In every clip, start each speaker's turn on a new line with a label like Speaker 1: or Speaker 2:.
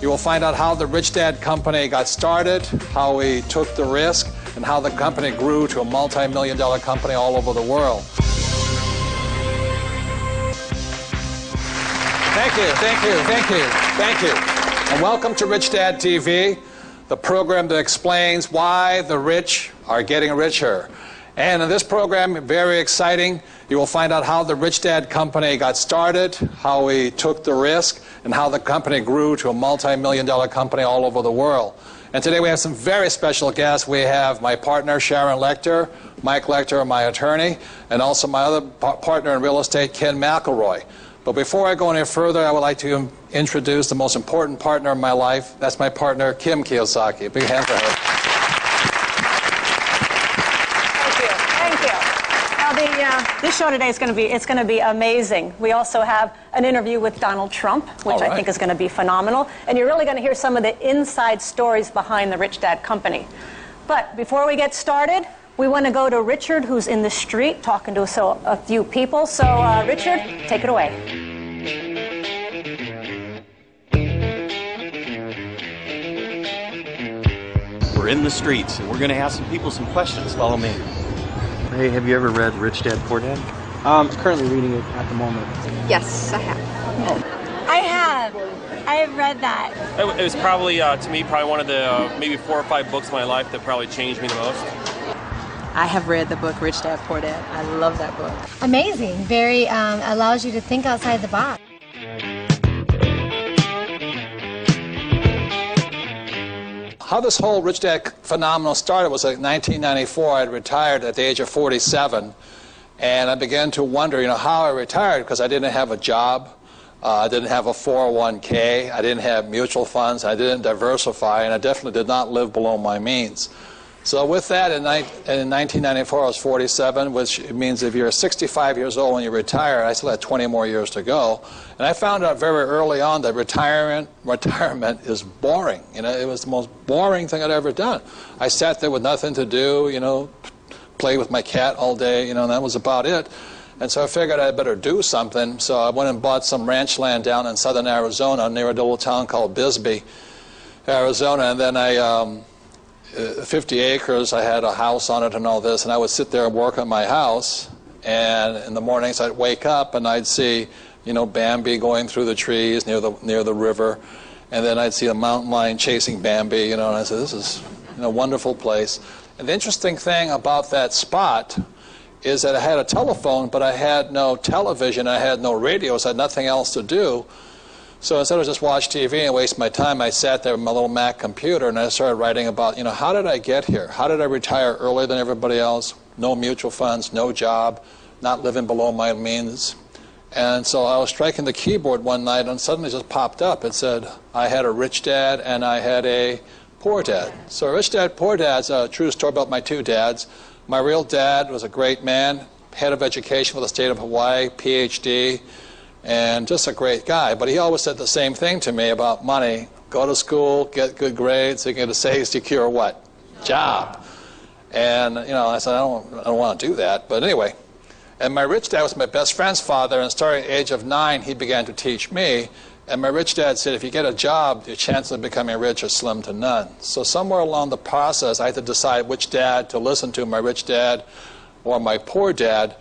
Speaker 1: You will find out how the Rich Dad Company got started, how we took the risk, and how the company grew to a multi-million-dollar company all over the world. Thank you, thank you, thank you, thank you. And welcome to Rich Dad TV, the program that explains why the rich are getting richer. And in this program, very exciting, you will find out how the Rich Dad Company got started, how we took the risk, and how the company grew to a multi-million-dollar company all over the world. And today we have some very special guests. We have my partner, Sharon Lecter, Mike Lecter, my attorney, and also my other partner in real estate, Ken McElroy. But before I go any further, I would like to introduce the most important partner of my life. That's my partner, Kim Kiyosaki. A big hand for her.
Speaker 2: This show today is going to be amazing. We also have an interview with Donald Trump, which I think is going to be phenomenal. And you're really going to hear some of the inside stories behind the Rich Dad Company. But before we get started, we want to go to Richard, who's in the street talking to a few people. So, Richard, take it away.
Speaker 3: We're in the streets, and we're going to ask some people some questions. Follow me. Hey, have you ever read Rich Dad, Poor Dad?
Speaker 4: I'm currently reading it at the moment.
Speaker 5: Yes, I have.
Speaker 6: I have. I have read that.
Speaker 7: It was probably, to me, probably one of the maybe 4 or 5 books in my life that probably changed me the most.
Speaker 8: I have read the book Rich Dad, Poor Dad. I love that book.
Speaker 6: Amazing. Very allows you to think outside the box.
Speaker 1: How this whole Rich Dad phenomenon started was like 1994. I had retired at the age of 47, and I began to wonder, how I retired, because I didn't have a job, I didn't have a 401k, I didn't have mutual funds, I didn't diversify, and I definitely did not live below my means. So with that, in 1994, I was 47, which means if you're 65 years old when you retire, I still had 20 more years to go. And I found out very early on that retirement is boring. It was the most boring thing I'd ever done. I sat there with nothing to do, played with my cat all day, and that was about it. And so I figured I'd better do something. So I went and bought some ranch land down in southern Arizona near a little town called Bisbee, Arizona, and then I... 50 acres, I had a house on it and all this, and I would sit there and work on my house, and in the mornings I'd wake up and I'd see, Bambi going through the trees near the river, and then I'd see a mountain lion chasing Bambi, and I said, this is a wonderful place. And the interesting thing about that spot is that I had a telephone, but I had no television, I had no radio, so I had nothing else to do. So instead of just watch TV and waste my time, I sat there with my little Mac computer and I started writing about, how did I get here? How did I retire earlier than everybody else? No mutual funds, no job, not living below my means. And so I was striking the keyboard one night and suddenly it just popped up. It said, I had a rich dad and I had a poor dad. So Rich Dad, Poor Dad's a true story about my 2 dads. My real dad was a great man, head of education for the state of Hawaii, PhD. And just a great guy, but he always said the same thing to me about money. Go to school, get good grades, and get a safe, secure what? Job. And, I said, I don't want to do that, but anyway. And my rich dad was my best friend's father, and starting at the age of 9, he began to teach me. And my rich dad said, if you get a job, your chances of becoming rich are slim to none. So somewhere along the process, I had to decide which dad to listen to, my rich dad or my poor dad.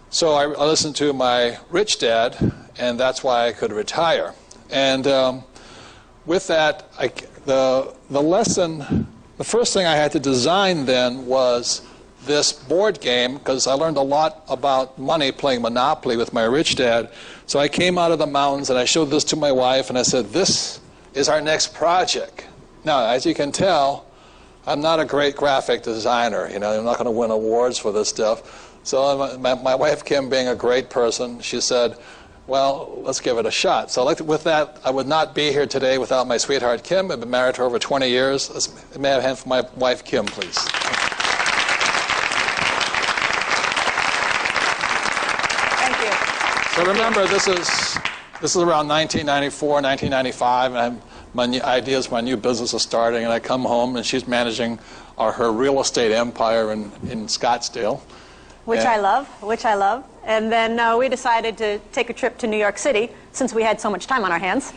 Speaker 1: So I listened to my rich dad, and that's why I could retire. And with that, the first thing I had to design then was this board game, because I learned a lot about money playing Monopoly with my rich dad. So I came out of the mountains, and I showed this to my wife, and I said, this is our next project. Now, as you can tell, I'm not a great graphic designer. I'm not going to win awards for this stuff. So my wife, Kim, being a great person, she said, well, let's give it a shot. So with that, I would not be here today without my sweetheart, Kim. I've been married to her over 20 years. May I have a hand for my wife, Kim, please.
Speaker 2: Thank you.
Speaker 1: So remember, this is around 1994, 1995, and my new ideas for my new business is starting, and I come home, and she's managing her real estate empire in Scottsdale.
Speaker 2: Which I love. And then we decided to take a trip to New York City, since we had so much time on our hands.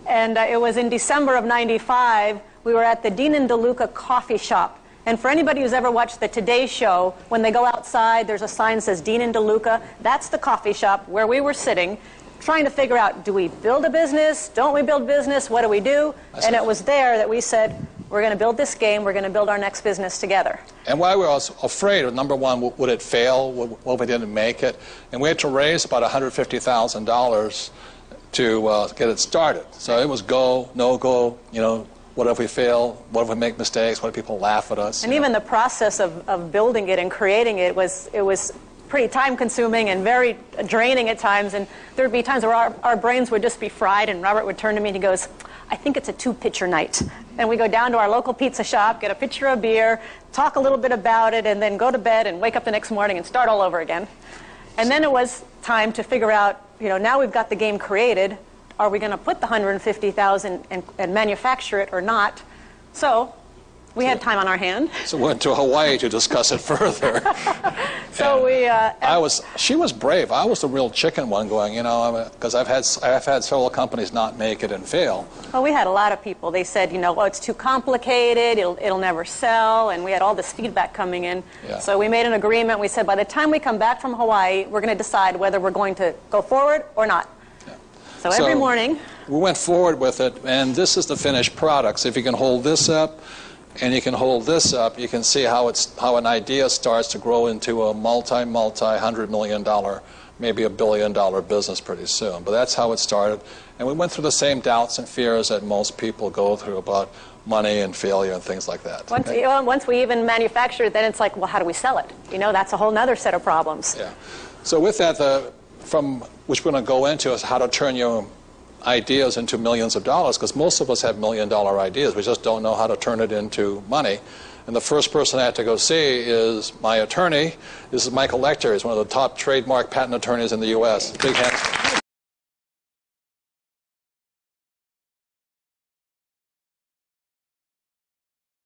Speaker 2: And it was in December of '95. We were at the Dean and DeLuca coffee shop. And for anybody who's ever watched the Today Show, when they go outside, there's a sign that says Dean and DeLuca. That's the coffee shop where we were sitting, trying to figure out, do we build a business? Don't we build business? What do we do? And it was there that we said, we're going to build this game. We're going to build our next business together. And
Speaker 1: why we were afraid of, number one, would it fail? What if we didn't make it? And we had to raise about $150,000 to get it started. So it was go, no go, what if we fail? What if we make mistakes? What if people laugh at us?
Speaker 2: And even the process of building it and creating it was pretty time-consuming and very draining at times. And there would be times where our brains would just be fried, and Robert would turn to me and he goes, I think it's a 2-pitcher night. And we go down to our local pizza shop, get a pitcher of beer, talk a little bit about it, and then go to bed and wake up the next morning and start all over again. And then it was time to figure out, now we've got the game created. Are we going to put the $150,000 and manufacture it or not? So we had time on our hand.
Speaker 1: So we went to Hawaii to discuss it further. She was brave. I was the real chicken one going, because I've had several companies not make it and fail.
Speaker 2: Well, we had a lot of people. They said, it's too complicated. It'll never sell. And we had all this feedback coming in.
Speaker 1: Yeah.
Speaker 2: So we made an agreement. We said, by the time we come back from Hawaii, we're going to decide whether we're going to go forward or not. So every morning,
Speaker 1: we went forward with it, and this is the finished product. So if you can hold this up and you can hold this up, you can see how an idea starts to grow into a multi-$100 million, maybe $1 billion business pretty soon. But that's how it started. And we went through the same doubts and fears that most people go through about money and failure and things like that.
Speaker 2: Once we even manufacture it, then it's like, well, how do we sell it? That's a whole other set of problems.
Speaker 1: Yeah. So with that, from which we're going to go into is how to turn your ideas into millions of dollars, because most of us have $1 million ideas. We just don't know how to turn it into money. And the first person I had to go see is my attorney. This is Michael Lecter. He's one of the top trademark patent attorneys in the U.S. Big hands.